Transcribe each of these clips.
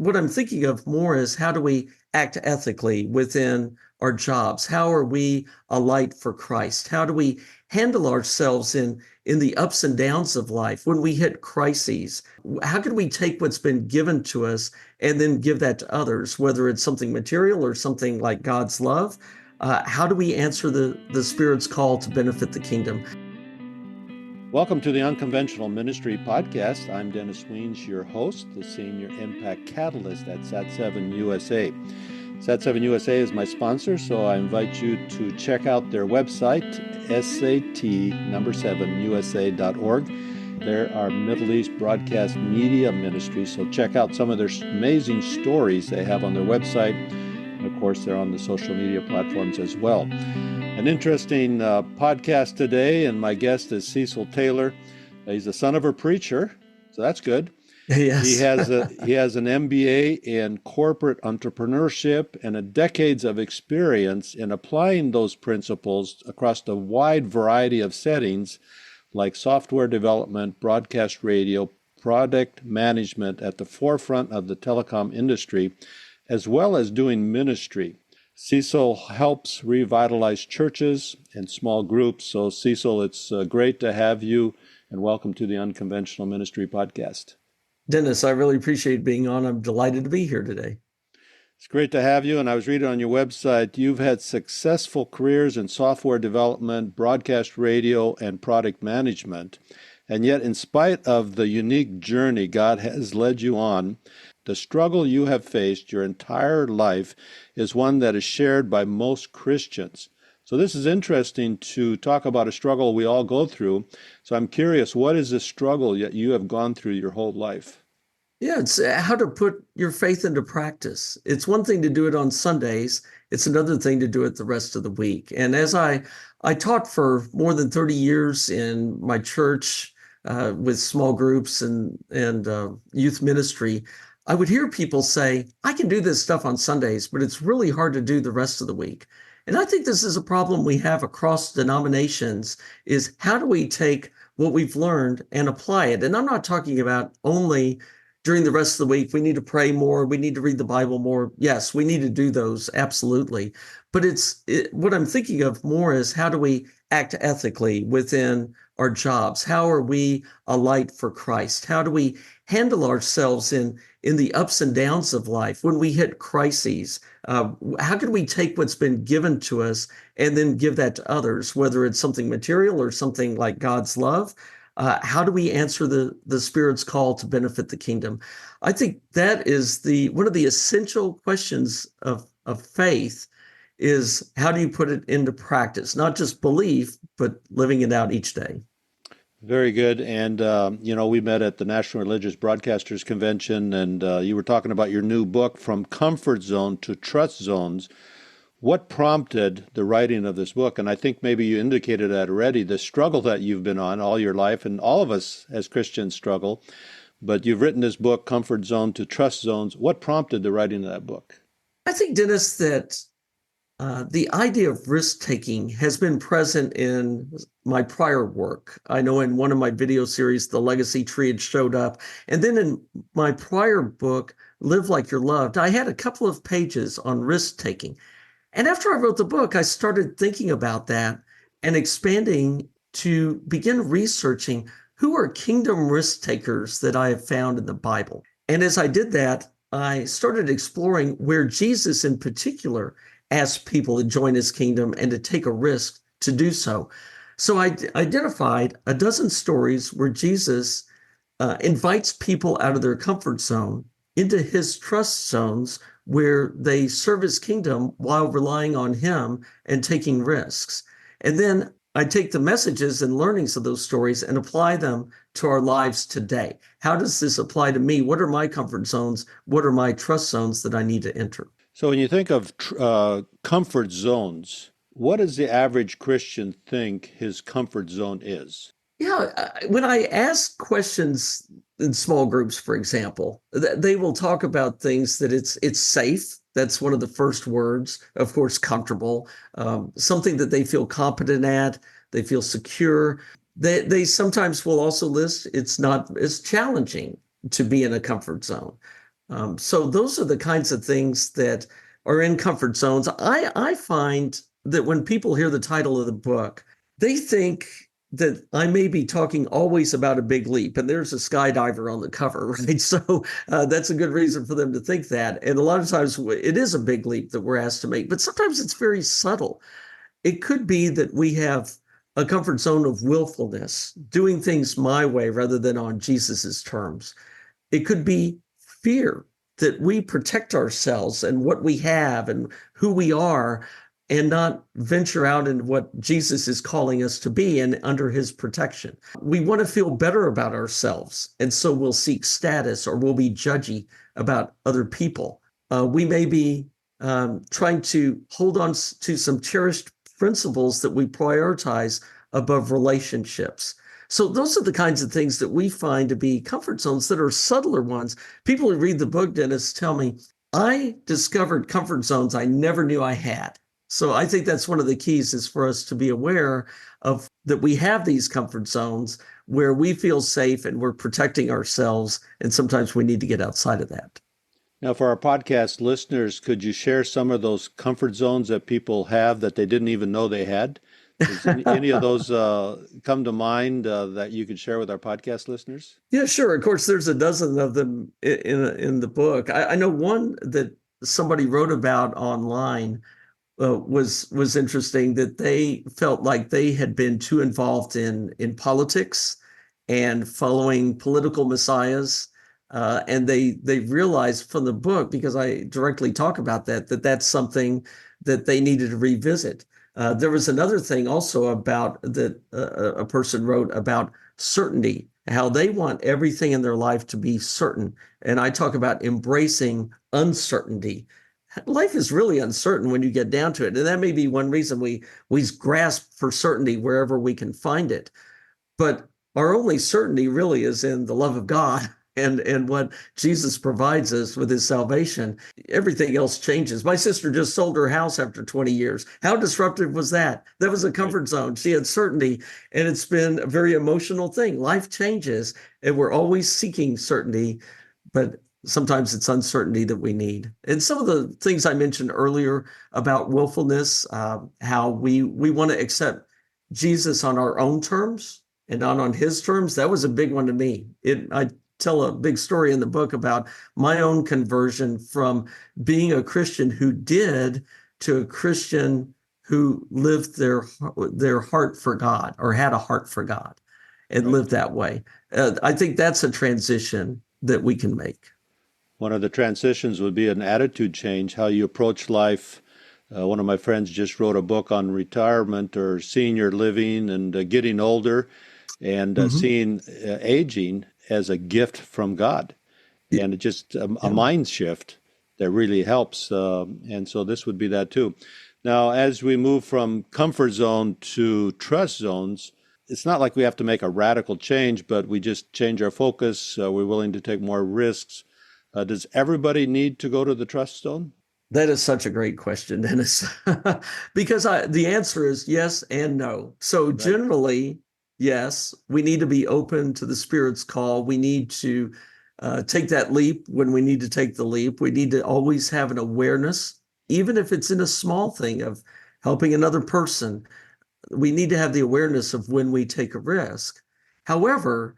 what I'm thinking of more is how do we act ethically within our jobs? How are we a light for Christ? How do we handle ourselves in the ups and downs of life when we hit crises? How can we take what's been given to us and then give that to others, whether it's something material or something like God's love? How do we answer the Spirit's call to benefit the kingdom? Welcome to the Unconventional Ministry Podcast. I'm Dennis Weens, your host, the Senior Impact Catalyst at Sat7 USA. Sat7 USA is my sponsor, so I invite you to check out their website, sat7usa.org. They're our Middle East broadcast media ministry, so check out some of their amazing stories they have on their website. And of course, they're on the social media platforms as well. An interesting podcast today, and my guest is Cecil Taylor. He's the son of a preacher, so that's good. Yes. He has an MBA in corporate entrepreneurship and a decades of experience in applying those principles across a wide variety of settings like software development, broadcast radio, product management at the forefront of the telecom industry, as well as doing ministry. Cecil helps revitalize churches and small groups. So, Cecil, it's great to have you, and welcome to the Unconventional Ministry Podcast. Dennis, I really appreciate being on. I'm delighted to be here today. It's great to have you, and I was reading on your website, you've had successful careers in software development, broadcast radio, and product management. And yet, in spite of the unique journey God has led you on, the struggle you have faced your entire life is one that is shared by most Christians. So this is interesting to talk about a struggle we all go through. So I'm curious, what is the struggle that you have gone through your whole life? Yeah, it's how to put your faith into practice. It's one thing to do it on Sundays. It's another thing to do it the rest of the week. And as I taught for more than 30 years in my church with small groups and youth ministry, I would hear people say, I can do this stuff on Sundays, but it's really hard to do the rest of the week. And I think this is a problem we have across denominations, is how do we take what we've learned and apply it? And I'm not talking about only during the rest of the week. We need to pray more. We need to read the Bible more. Yes, we need to do those. Absolutely. But what I'm thinking of more is how do we act ethically within our jobs? How are we a light for Christ? How do we handle ourselves in the ups and downs of life when we hit crises? How can we take what's been given to us and then give that to others, whether it's something material or something like God's love? How do we answer the Spirit's call to benefit the kingdom? I think that is one of the essential questions of faith, is how do you put it into practice? Not just belief, but living it out each day. Very good. And, we met at the National Religious Broadcasters Convention, and you were talking about your new book, From Comfort Zone to Trust Zones. What prompted the writing of this book? And I think maybe you indicated that already, the struggle that you've been on all your life, and all of us as Christians struggle. But you've written this book, Comfort Zone to Trust Zones. What prompted the writing of that book? I think, Dennis, that the idea of risk-taking has been present in my prior work. I know in one of my video series, The Legacy Tree, had showed up. And then in my prior book, Live Like You're Loved, I had a couple of pages on risk-taking. And after I wrote the book, I started thinking about that and expanding to begin researching who are kingdom risk takers that I have found in the Bible. And as I did that, I started exploring where Jesus in particular asked people to join his kingdom and to take a risk to do so. So I identified a dozen stories where Jesus invites people out of their comfort zone into his trust zones, where they serve his kingdom while relying on him and taking risks. And then I take the messages and learnings of those stories and apply them to our lives today. How does this apply to me? What are my comfort zones? What are my trust zones that I need to enter? So when you think of comfort zones, what does the average Christian think his comfort zone is? Yeah, when I ask questions in small groups, for example, they will talk about things that it's safe. That's one of the first words. Of course, comfortable, something that they feel competent at, they feel secure. They sometimes will also list it's not as challenging to be in a comfort zone. So those are the kinds of things that are in comfort zones. I find that when people hear the title of the book, they think that I may be talking always about a big leap, and there's a skydiver on the cover, right? So that's a good reason for them to think that. And a lot of times it is a big leap that we're asked to make, but sometimes it's very subtle. It could be that we have a comfort zone of willfulness, doing things my way rather than on Jesus's terms. It could be fear that we protect ourselves and what we have and who we are and not venture out in what Jesus is calling us to be and under his protection. We want to feel better about ourselves. And so we'll seek status or we'll be judgy about other people. We may be trying to hold on to some cherished principles that we prioritize above relationships. So those are the kinds of things that we find to be comfort zones that are subtler ones. People who read the book, Dennis, tell me, I discovered comfort zones I never knew I had. So I think that's one of the keys is for us to be aware of that we have these comfort zones where we feel safe and we're protecting ourselves. And sometimes we need to get outside of that. Now, for our podcast listeners, could you share some of those comfort zones that people have that they didn't even know they had? Does any of those come to mind that you could share with our podcast listeners? Yeah, sure. Of course, there's a dozen of them in the book. I know one that somebody wrote about online was interesting, that they felt like they had been too involved in politics and following political messiahs. And they realized from the book, because I directly talk about that that's something that they needed to revisit. There was another thing also about that a person wrote about certainty, how they want everything in their life to be certain. And I talk about embracing uncertainty. Life is really uncertain when you get down to it. And that may be one reason we grasp for certainty wherever we can find it. But our only certainty really is in the love of God and what Jesus provides us with his salvation. Everything else changes. My sister just sold her house after 20 years. How disruptive was that? That was a comfort zone. She had certainty, and it's been a very emotional thing. Life changes, and we're always seeking certainty, but sometimes it's uncertainty that we need. And some of the things I mentioned earlier about willfulness, how we want to accept Jesus on our own terms and not on his terms, that was a big one to me. I tell a big story in the book about my own conversion from being a Christian who did to a Christian who lived their heart for God, or had a heart for God and Right. lived that way. I think that's a transition that we can make. One of the transitions would be an attitude change, how you approach life. One of my friends just wrote a book on retirement or senior living and getting older and seeing aging as a gift from God. And it just a mind shift that really helps. And so this would be that too. Now, as we move from comfort zone to trust zones, it's not like we have to make a radical change, but we just change our focus. We're willing to take more risks. Does everybody need to go to the trust zone? That is such a great question, Dennis, because the answer is yes and no. So Right. generally, yes, we need to be open to the Spirit's call. We need to take that leap when we need to take the leap. We need to always have an awareness, even if it's in a small thing of helping another person. We need to have the awareness of when we take a risk. However,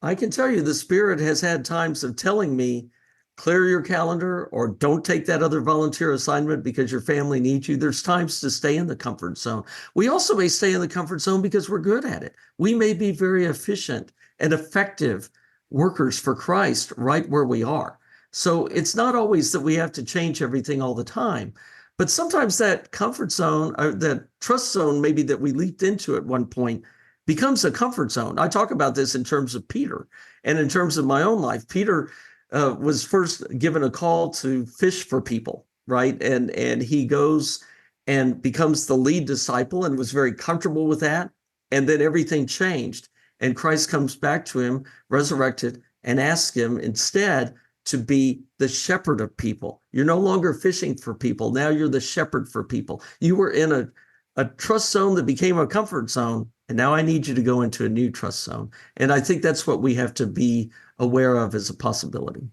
I can tell you the Spirit has had times of telling me, clear your calendar or don't take that other volunteer assignment because your family needs you. There's times to stay in the comfort zone. We also may stay in the comfort zone because we're good at it. We may be very efficient and effective workers for Christ right where we are. So it's not always that we have to change everything all the time. But sometimes that comfort zone, or that trust zone, maybe that we leaped into at one point, becomes a comfort zone. I talk about this in terms of Peter and in terms of my own life. Peter was first given a call to fish for people, right? And he goes and becomes the lead disciple and was very comfortable with that. And then everything changed. And Christ comes back to him, resurrected, and asks him instead to be the shepherd of people. You're no longer fishing for people. Now you're the shepherd for people. You were in a trust zone that became a comfort zone. And now I need you to go into a new trust zone. And I think that's what we have to be aware of as a possibility.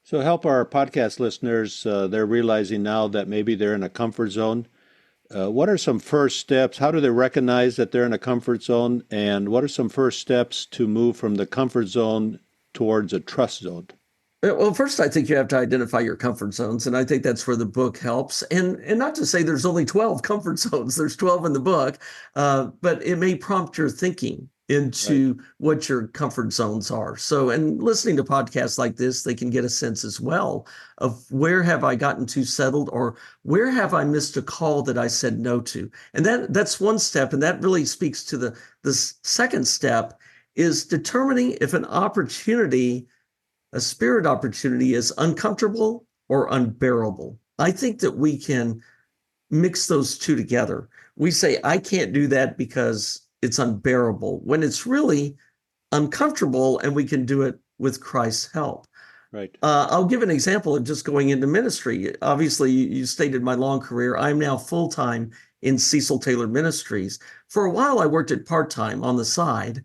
So help our podcast listeners. They're realizing now that maybe they're in a comfort zone. What are some first steps? How do they recognize that they're in a comfort zone? And what are some first steps to move from the comfort zone towards a trust zone? Well, first, I think you have to identify your comfort zones, and I think that's where the book helps. And not to say there's only 12 comfort zones, there's 12 in the book, but it may prompt your thinking Right. into what your comfort zones are. So, and listening to podcasts like this, they can get a sense as well of where have I gotten too settled, or where have I missed a call that I said no to. And that's one step, and that really speaks to the second step is determining if an opportunity, a spirit opportunity, is uncomfortable or unbearable. I think that we can mix those two together. We say, I can't do that because it's unbearable, when it's really uncomfortable and we can do it with Christ's help. Right. I'll give an example of just going into ministry. Obviously, you stated my long career. I'm now full time in Cecil Taylor Ministries. For a while, I worked at part time on the side.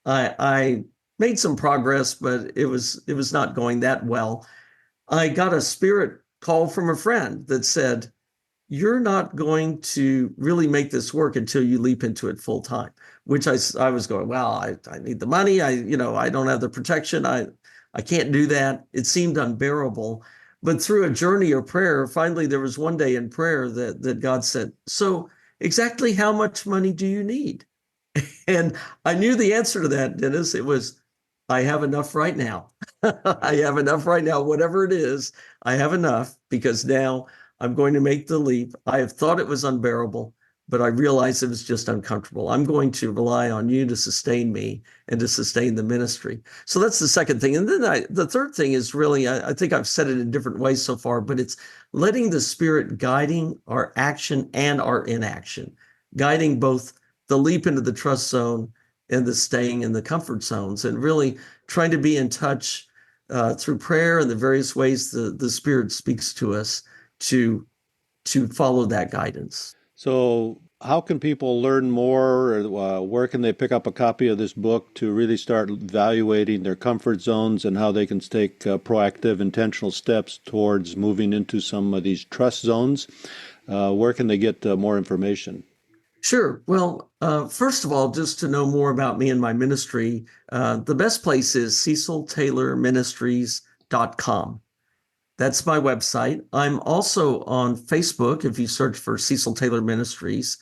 I made some progress, but it was not going that well. I got a spirit call from a friend that said, "You're not going to really make this work until you leap into it full time." Which I was going, well, I need the money. I don't have the protection. I can't do that. It seemed unbearable. But through a journey of prayer, finally there was one day in prayer that God said, "So exactly how much money do you need?" And I knew the answer to that, Dennis. It was, I have enough right now. I Right. have enough right now, whatever it is. I have enough because now I'm going to make the leap. I have thought it was unbearable, but I realized it was just uncomfortable. I'm going to rely on you to sustain me and to sustain the ministry. So that's the second thing. And then the third thing is really, I think I've said it in different ways so far, but it's letting the Spirit guiding our action and our inaction, guiding both the leap into the trust zone and the staying in the comfort zones, and really trying to be in touch through prayer and the various ways the Spirit speaks to us to follow that guidance. So, how can people learn more? Or, where can they pick up a copy of this book to really start evaluating their comfort zones and how they can take proactive, intentional steps towards moving into some of these trust zones? Where can they get more information? Sure. Well, first of all, just to know more about me and my ministry, the best place is ceciltaylorministries.com. That's my website. I'm also on Facebook. If you search for Cecil Taylor Ministries,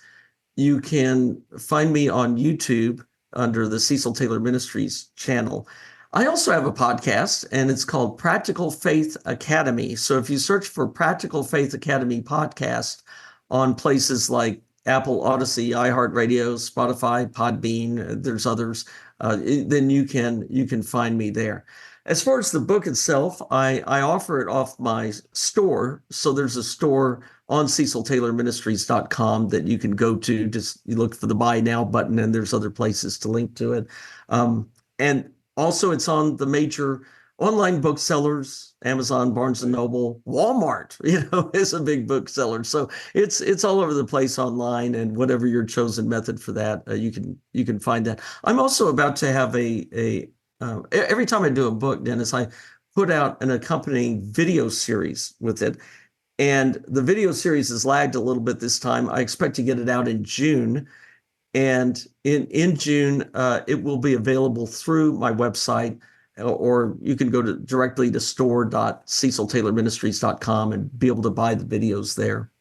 you can find me on YouTube under the Cecil Taylor Ministries channel. I also have a podcast, and it's called Practical Faith Academy. So if you search for Practical Faith Academy podcast on places like Apple, Odyssey, iHeartRadio, Spotify, Podbean, there's others, then you can find me there. As far as the book itself, I offer it off my store. So there's a store on ceciltaylorministries.com that you can go to. Just you look for the buy now button, and there's other places to link to it. And also it's on the major online booksellers, Amazon, Barnes and Right. Noble, Walmart, is a big bookseller. So it's all over the place online, and whatever your chosen method for that, you can find that. I'm also about to have every time I do a book, Dennis, I put out an accompanying video series with it. And the video series has lagged a little bit this time. I expect to get it out in June. And in June, it will be available through my website, or you can go directly to store.ceciltaylorministries.com and be able to buy the videos there.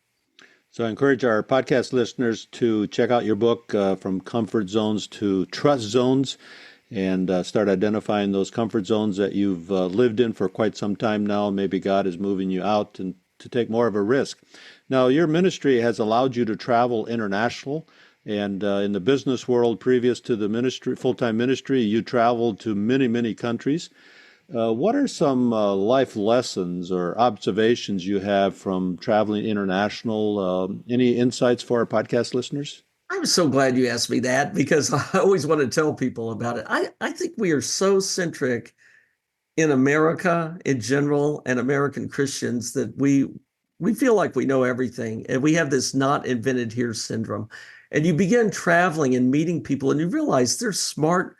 So, I encourage our podcast listeners to check out your book, From Comfort Zones to Trust Zones, and start identifying those comfort zones that you've lived in for quite some time now. Maybe God is moving you out and to take more of a risk. Now, your ministry has allowed you to travel international, and in the business world, previous to the ministry, full-time ministry, you traveled to many, many countries. What are some life lessons or observations you have from traveling international? Any insights for our podcast listeners? I'm so glad you asked me that, because I always want to tell people about it. I think we are so centric in America in general, and American Christians, that we feel like we know everything, and we have this not invented here syndrome. And you begin traveling and meeting people, and you realize there's smart,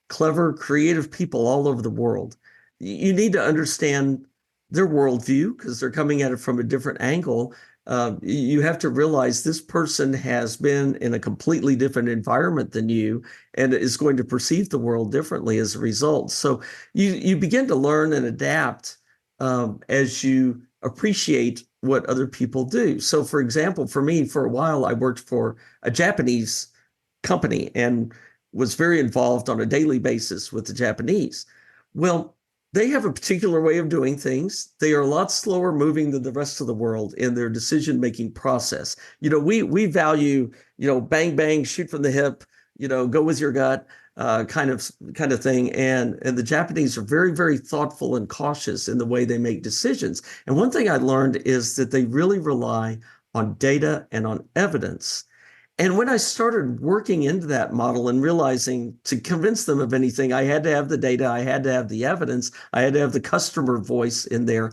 clever, creative people all over the world. You need to understand their worldview because they're coming at it from a different angle. You have to realize this person has been in a completely different environment than you and is going to perceive the world differently as a result. So you begin to learn and adapt as you appreciate what other people do. So, for example, for me, for a while, I worked for a Japanese company and was very involved on a daily basis with the Japanese. Well, they have a particular way of doing things. They are a lot slower moving than the rest of the world in their decision-making process. We value, bang, bang, shoot from the hip, go with your gut, kind of thing. And the Japanese are very, very thoughtful and cautious in the way they make decisions. And one thing I learned is that they really rely on data and on evidence. And when I started working into that model and realizing to convince them of anything, I had to have the data, I had to have the evidence, I had to have the customer voice in there,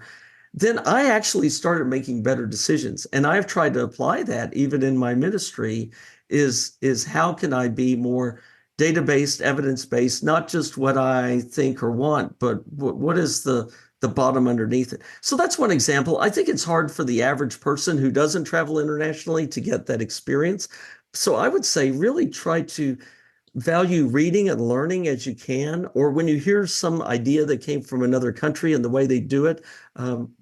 then I actually started making better decisions. And I've tried to apply that even in my ministry is how can I be more data-based, evidence-based, not just what I think or want, but what is the bottom underneath it. So that's one example. I think it's hard for the average person who doesn't travel internationally to get that experience. So I would say really try to value reading and learning as you can, or when you hear some idea that came from another country and the way they do it,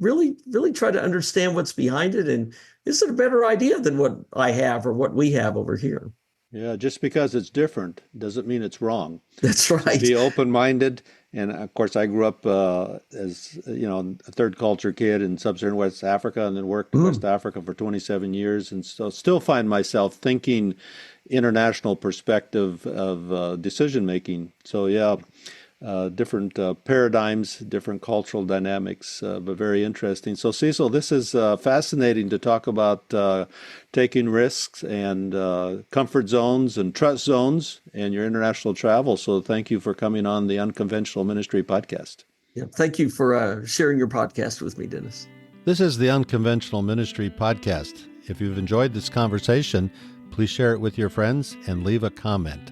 really try to understand what's behind it. And is it a better idea than what I have or what we have over here? Yeah, just because it's different doesn't mean it's wrong. That's right. Be open-minded. And of course, I grew up as a third culture kid in sub-Saharan West Africa, and then worked in West Africa for 27 years, and so still find myself thinking international perspective of decision making. So yeah, different paradigms, different cultural dynamics, but very interesting. So Cecil, this is fascinating to talk about taking risks and comfort zones and trust zones and your international travel. So thank you for coming on the Unconventional Ministry podcast. Yeah, thank you for sharing your podcast with me, Dennis. This is the Unconventional Ministry podcast. If you've enjoyed this conversation, please share it with your friends and leave a comment.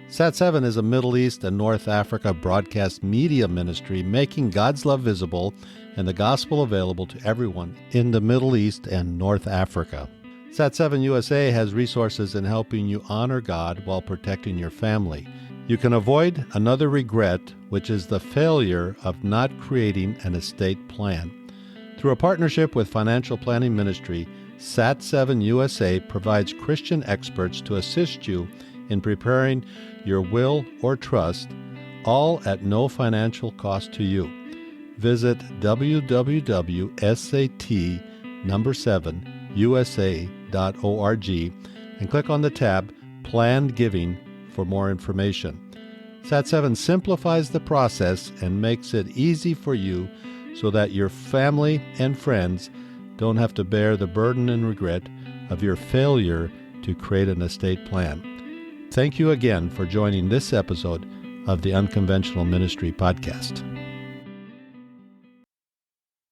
Sat7 is a Middle East and North Africa broadcast media ministry making God's love visible and the gospel available to everyone in the Middle East and North Africa. Sat7 USA has resources in helping you honor God while protecting your family. You can avoid another regret, which is the failure of not creating an estate plan. Through a partnership with Financial Planning Ministry, Sat7 USA provides Christian experts to assist you in preparing your will or trust, all at no financial cost to you. Visit www.sat7usa.org and click on the tab Planned Giving for more information. Sat7 simplifies the process and makes it easy for you so that your family and friends don't have to bear the burden and regret of your failure to create an estate plan. Thank you again for joining this episode of the Unconventional Ministry podcast.